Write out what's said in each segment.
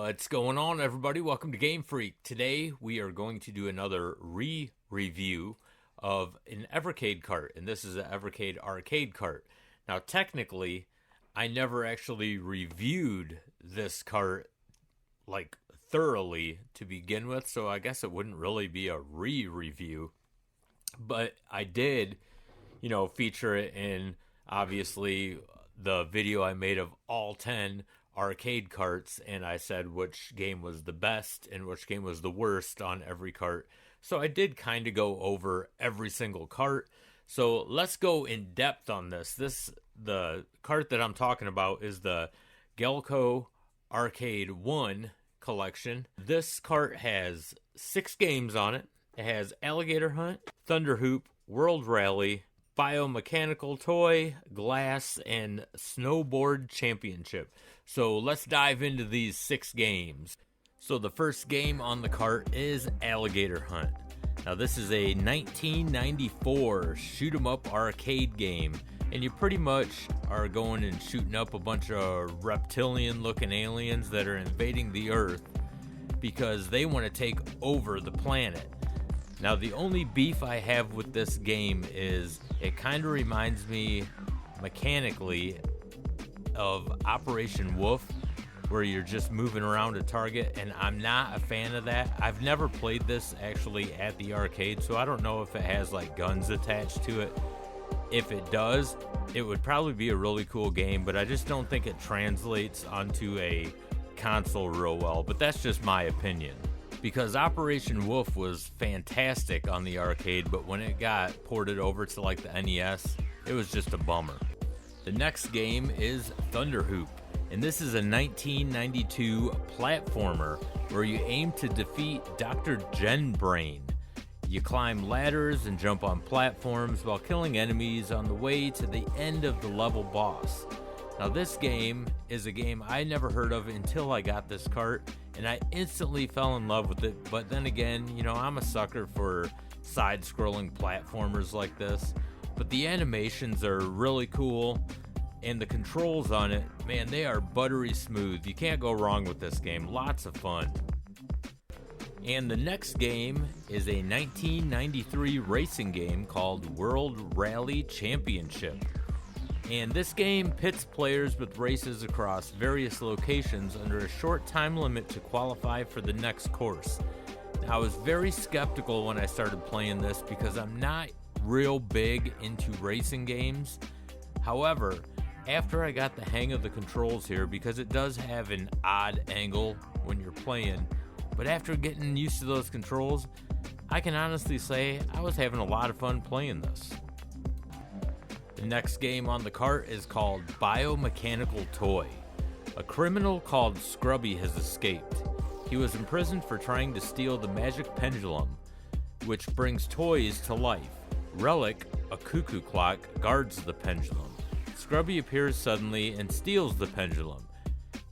What's going on, everybody? Welcome to GameFreak. Today we are going to do another review of an Evercade cart, and this is an Evercade arcade cart. Now, technically, I never actually reviewed this cart like thoroughly to begin with, so I guess it wouldn't really be a review. But I did, feature it in obviously the video I made of all 10 arcade carts, and I said which game was the best and which game was the worst on every cart. So I did kind of go over every single cart. So let's go in depth on this. The cart that I'm talking about is the Gaelco Arcade 1 collection. This cart has 6 games on it. It has Alligator Hunt, Thunder Hoop, World Rally, Biomechanical Toy, Glass, and Snowboard Championship. So let's dive into these 6 games. So the first game on the cart is Alligator Hunt. Now this is a 1994 shoot 'em up arcade game, and you pretty much are going and shooting up a bunch of reptilian looking aliens that are invading the Earth because they want to take over the planet. Now the only beef I have with this game is it kind of reminds me mechanically of Operation Wolf, where you're just moving around a target, and I'm not a fan of that. I've never played this actually at the arcade, so I don't know if it has like guns attached to it. If it does, it would probably be a really cool game, but I just don't think it translates onto a console real well. But that's just my opinion, because Operation Wolf was fantastic on the arcade, but when it got ported over to like the NES, it was just a bummer. The next game is Thunder Hoop, and this is a 1992 platformer where you aim to defeat Dr. Genbrain. You climb ladders and jump on platforms while killing enemies on the way to the end of the level boss. Now this game is a game I never heard of until I got this cart, and I instantly fell in love with it. But then again, I'm a sucker for side-scrolling platformers like this. But the animations are really cool, and the controls on it, man, they are buttery smooth. You can't go wrong with this game. Lots of fun. And the next game is a 1993 racing game called World Rally Championship. And this game pits players with races across various locations under a short time limit to qualify for the next course. Now, I was very skeptical when I started playing this because I'm not real big into racing games. However, after I got the hang of the controls here, because it does have an odd angle when you're playing, but after getting used to those controls, I can honestly say I was having a lot of fun playing this. The next game on the cart is called Biomechanical Toy. A criminal called Scrubby has escaped. He was imprisoned for trying to steal the magic pendulum, which brings toys to life. Relic, a cuckoo clock, guards the pendulum. Scrubby appears suddenly and steals the pendulum.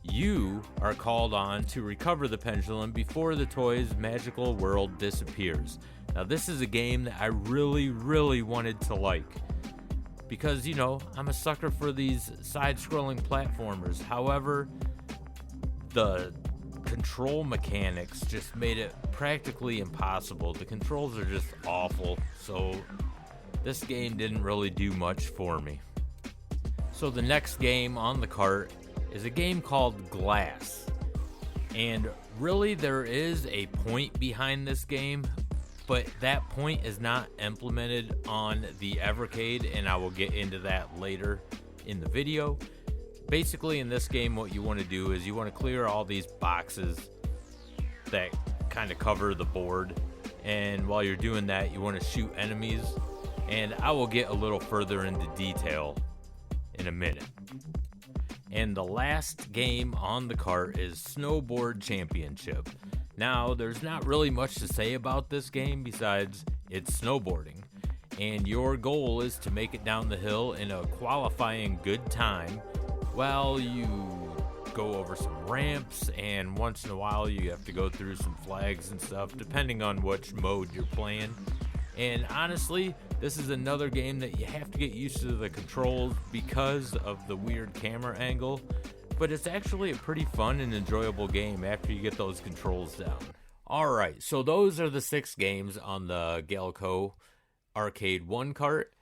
You are called on to recover the pendulum before the toy's magical world disappears. Now this is a game that I really wanted to like, because I'm a sucker for these side-scrolling platformers. However, the control mechanics just made it practically impossible. The controls are just awful, so this game didn't really do much for me. So the next game on the cart is a game called Glass. And really there is a point behind this game, but that point is not implemented on the Evercade, and I will get into that later in the video. Basically in this game what you want to do is you want to clear all these boxes that kind of cover the board, and while you're doing that you want to shoot enemies, and I will get a little further into detail in a minute. And the last game on the cart is Snowboard Championship. Now, there's not really much to say about this game besides it's snowboarding, and your goal is to make it down the hill in a qualifying good time while you go over some ramps, and once in a while you have to go through some flags and stuff depending on which mode you're playing. And honestly, this is another game that you have to get used to the controls because of the weird camera angle. but it's actually a pretty fun and enjoyable game after you get those controls down. Alright, so those are the 6 games on the Gaelco Arcade 1 cart.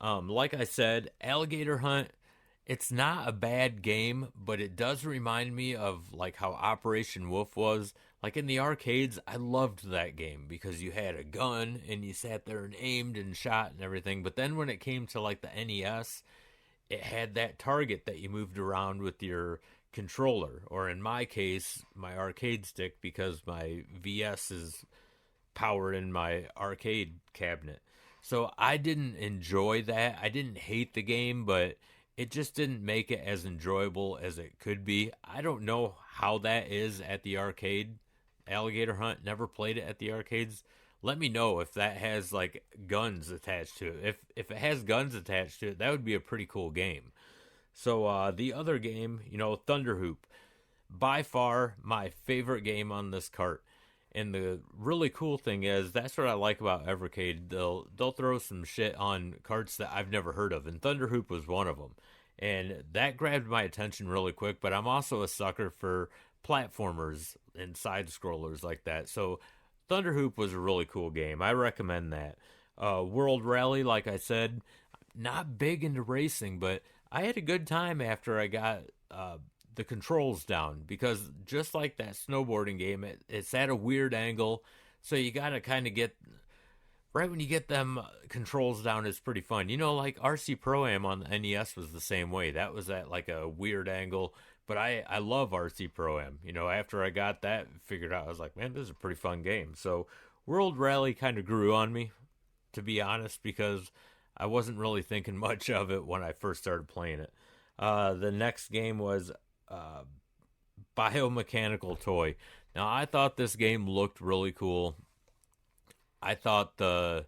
Like I said, Alligator Hunt, it's not a bad game, but it does remind me of like how Operation Wolf was. Like in the arcades, I loved that game because you had a gun and you sat there and aimed and shot and everything. But then when it came to like the NES, it had that target that you moved around with your controller, or in my case, my arcade stick, because my VS is powered in my arcade cabinet. So I didn't enjoy that. I didn't hate the game, but it just didn't make it as enjoyable as it could be. I don't know how that is at the arcade. Alligator Hunt, never played it at the arcades. Let me know if that has like guns attached to it. If it has guns attached to it, that would be a pretty cool game. So the other game, Thunder Hoop, by far my favorite game on this cart. And the really cool thing is, that's what I like about Evercade. They'll throw some shit on carts that I've never heard of, and Thunder Hoop was one of them. And that grabbed my attention really quick, but I'm also a sucker for platformers and side scrollers like that. So Thunder Hoop was a really cool game. I recommend that. World Rally, like I said, not big into racing, but I had a good time after I got the controls down, because just like that snowboarding game, it's at a weird angle, so you gotta kind of get right when you get them controls down. It's pretty fun. Like RC Pro-Am on the NES was the same way. That was at like a weird angle, but I love RC Pro-Am. After I got that figured out, I was like, man, this is a pretty fun game. So World Rally kind of grew on me, to be honest, because I wasn't really thinking much of it when I first started playing it. The next game was Biomechanical Toy. Now, I thought this game looked really cool. I thought the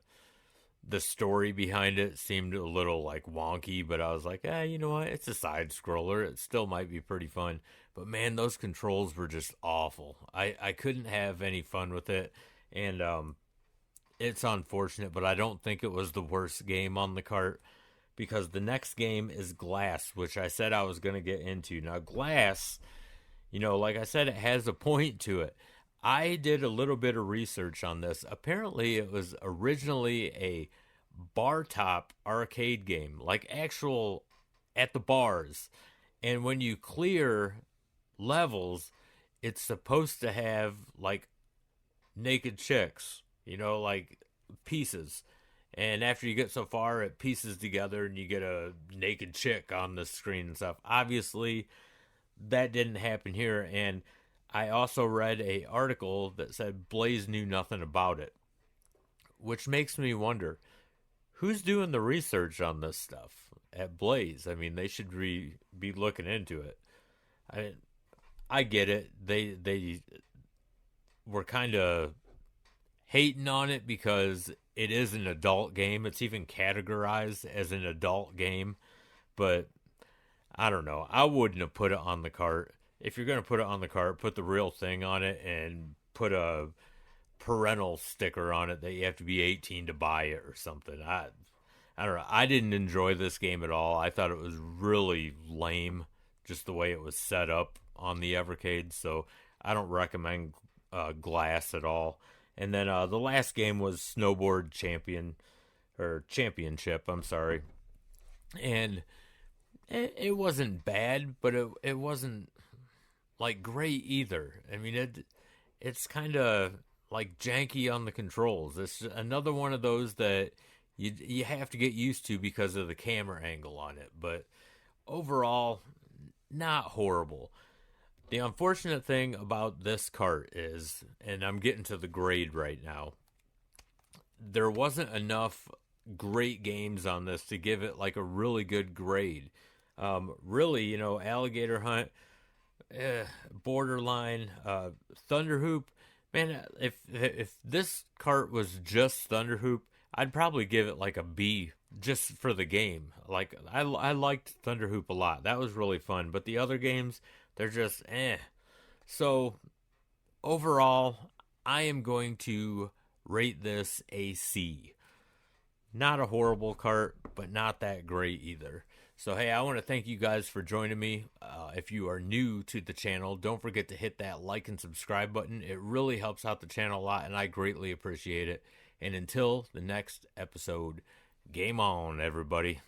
story behind it seemed a little like wonky, but I was like, you know what? It's a side scroller. It still might be pretty fun. But man, those controls were just awful. I couldn't have any fun with it, and it's unfortunate, but I don't think it was the worst game on the cart, because the next game is Glass, which I said I was going to get into. Now, Glass, like I said, it has a point to it. I did a little bit of research on this. Apparently, it was originally a bar top arcade game, like actual at the bars. And when you clear levels, it's supposed to have like naked chicks, like pieces. And after you get so far, it pieces together and you get a naked chick on the screen and stuff. Obviously, that didn't happen here. And I also read an article that said Blaze knew nothing about it, which makes me wonder, who's doing the research on this stuff at Blaze? I mean, they should be looking into it. I get it. They were kind of hating on it because it is an adult game. It's even categorized as an adult game. But I don't know. I wouldn't have put it on the cart. If you're going to put it on the cart, put the real thing on it and put a parental sticker on it that you have to be 18 to buy it or something. I don't know. I didn't enjoy this game at all. I thought it was really lame, just the way it was set up on the Evercade. So I don't recommend Glass at all. And then the last game was Snowboard Championship. I'm sorry, and it wasn't bad, but it wasn't like great either. I mean, it's kind of like janky on the controls. It's another one of those that you have to get used to because of the camera angle on it. But overall, not horrible. The unfortunate thing about this cart is, and I'm getting to the grade right now, there wasn't enough great games on this to give it like a really good grade. Really, Alligator Hunt, borderline. Thunder Hoop, man, if this cart was just Thunder Hoop, I'd probably give it like a B just for the game. Like, I liked Thunder Hoop a lot. That was really fun. But the other games, they're just So, overall, I am going to rate this a C. Not a horrible cart, but not that great either. So, hey, I want to thank you guys for joining me. If you are new to the channel, don't forget to hit that like and subscribe button. It really helps out the channel a lot, and I greatly appreciate it. And until the next episode, game on, everybody.